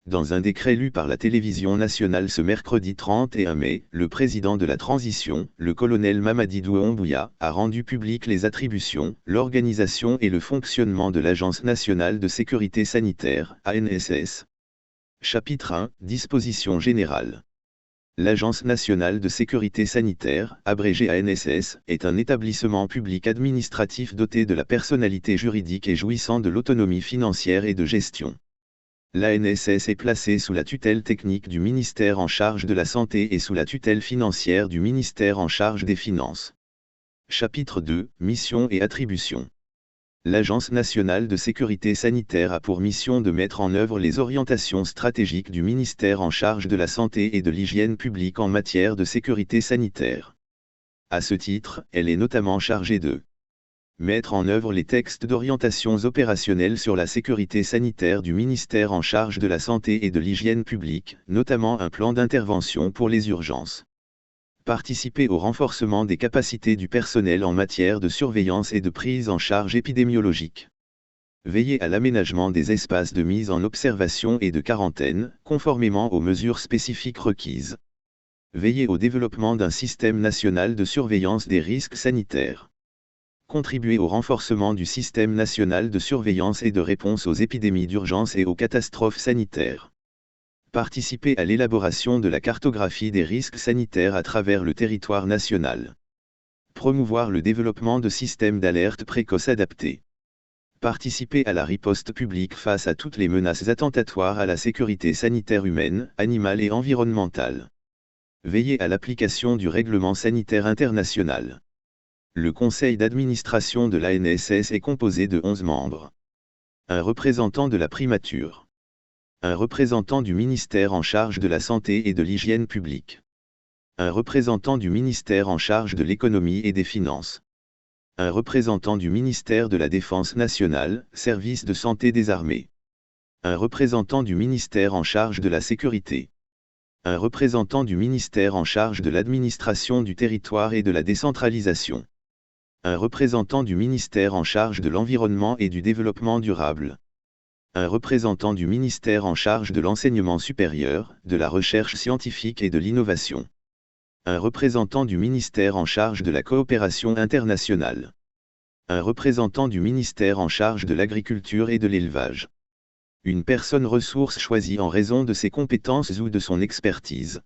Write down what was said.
Dans un décret lu par la télévision nationale ce mercredi 31 mai, le président de la transition, le colonel Mamadi Doumbouya, a rendu publiques les attributions, l'organisation et le fonctionnement de l'Agence nationale de sécurité sanitaire, ANSS. Chapitre 1, Dispositions générales. L'Agence nationale de sécurité sanitaire, abrégée ANSS, est un établissement public administratif doté de la personnalité juridique et jouissant de l'autonomie financière et de gestion. L'ANSS est placée sous la tutelle technique du ministère en charge de la Santé et sous la tutelle financière du ministère en charge des Finances. Chapitre 2, Missions et attributions. L'Agence nationale de sécurité sanitaire a pour mission de mettre en œuvre les orientations stratégiques du ministère en charge de la santé et de l'hygiène publique en matière de sécurité sanitaire. À ce titre, elle est notamment chargée de mettre en œuvre les textes d'orientations opérationnelles sur la sécurité sanitaire du ministère en charge de la santé et de l'hygiène publique, notamment un plan d'intervention pour les urgences. Participer au renforcement des capacités du personnel en matière de surveillance et de prise en charge épidémiologique. Veiller à l'aménagement des espaces de mise en observation et de quarantaine, conformément aux mesures spécifiques requises. Veiller au développement d'un système national de surveillance des risques sanitaires. Contribuer au renforcement du système national de surveillance et de réponse aux épidémies d'urgence et aux catastrophes sanitaires. Participer à l'élaboration de la cartographie des risques sanitaires à travers le territoire national. Promouvoir le développement de systèmes d'alerte précoce adaptés. Participer à la riposte publique face à toutes les menaces attentatoires à la sécurité sanitaire humaine, animale et environnementale. Veiller à l'application du règlement sanitaire international. Le conseil d'administration de l'ANSS est composé de 11 membres. Un représentant de la primature. Un représentant du ministère en charge de la santé et de l'hygiène publique. Un représentant du ministère en charge de l'économie et des finances. Un représentant du ministère de la Défense nationale, service de santé des armées. Un représentant du ministère en charge de la sécurité. Un représentant du ministère en charge de l'administration du territoire et de la décentralisation. Un représentant du ministère en charge de l'environnement et du développement durable. Un représentant du ministère en charge de l'enseignement supérieur, de la recherche scientifique et de l'innovation. Un représentant du ministère en charge de la coopération internationale. Un représentant du ministère en charge de l'agriculture et de l'élevage. Une personne ressource choisie en raison de ses compétences ou de son expertise.